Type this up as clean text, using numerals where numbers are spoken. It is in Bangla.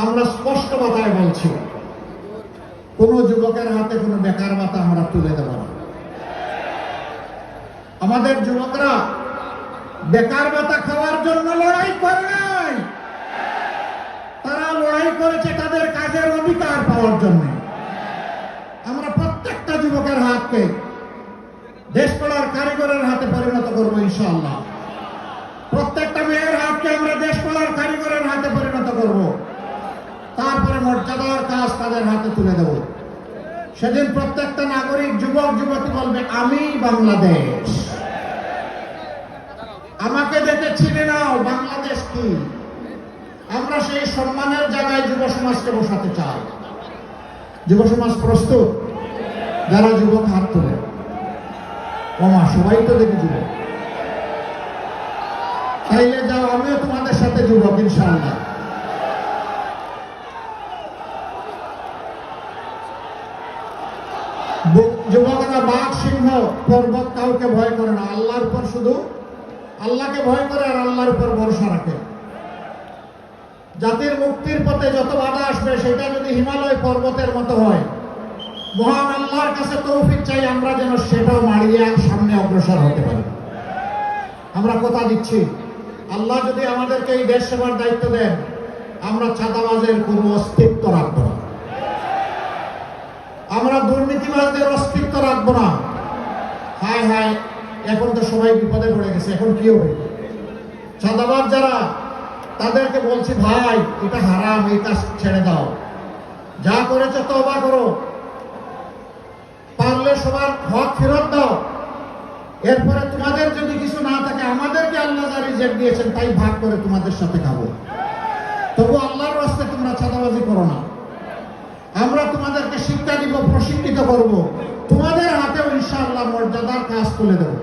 আমরা স্পষ্ট কথায় বলছি, কোন যুবকের হাতে কোনো বেকার ভাতা আমরা তুলে দেব না। আমাদের যুবকরা বেকার ভাতা খাওয়ার জন্য লড়াই করে নাই, তারা লড়াই করেছে তাদের কাজের অধিকার পাওয়ার জন্য। আমরা প্রত্যেকটা যুবকের হাতকে দেশ গড়ার কারিগরের হাতে পরিণত করবো ইনশাআল্লাহ। প্রত্যেকটা মেয়ের হাতকে আমরা দেশ গড়ার কারিগরের হাতে পরিণত করব। তারপরে মর্যাদার কাজ তাদের হাতে তুলে দেব। সেদিন প্রত্যেকটা নাগরিক যুবক যুবতী বলবে, আমি বাংলাদেশ, আমাকে দেখে চিনে নাও বাংলাদেশ কি। আমরা সেই সম্মানের জায়গায় যুব সমাজকে বসাতে চাই। যুব সমাজ প্রস্তুত? যারা যুবক হাত তোলে। ওমা, সবাই তো দেখি যুবক। তাইলে যাও, আমিও তোমাদের সাথে যুবক ইনশাআল্লাহ। যুবকরা বাঘ সিংহ পর্বত কাউকে ভয় করে না, আল্লাহর উপর শুধু আল্লাহকে ভয় করে আর আল্লাহর উপর ভরসা রাখে। জাতির মুক্তির পথে যত বাধা আসবে সেটা যদি হিমালয় পর্বতের মতো হয়, মহান আল্লাহর কাছে তৌফিক চাই আমরা যেন সেটাও মারিয়ে সামনে অগ্রসর হতে পারি। আমরা কথা দিচ্ছি, আল্লাহ যদি আমাদেরকে এই দেশ সেবার দায়িত্ব দেন, আমরা চাঁদাবাজের কোনো অস্তিত্ব রাখবো না, আমরা দুর্নীতিবাজদের অস্তিত্ব রাখবো না। হায় হায়, এখন তো সবাই বিপদে পড়ে গেছে, এখন কি হবে? চাঁদাবাজ যারা, তাদেরকে বলছি, ভাই এটা হারাম, এই কাজ ছেড়ে দাও, যা করেছো তওবা করো, পারলে সবার হক ফেরত দাও। এরপরে তোমাদের যদি কিছু না থাকে, আমাদেরকে আল্লাহ যা রিজিক দিয়েছেন তাই ভাগ করে তোমাদের সাথে খাবো। তবু আল্লাহর রাস্তায় তোমরা চাঁদাবাজি করো না। আমরা তোমাদেরকে শিক্ষা দিব, প্রশিক্ষিত করব, তোমাদের হাতেও ইনশাআল্লাহ মর্যাদার কাজ তুলে দেবো।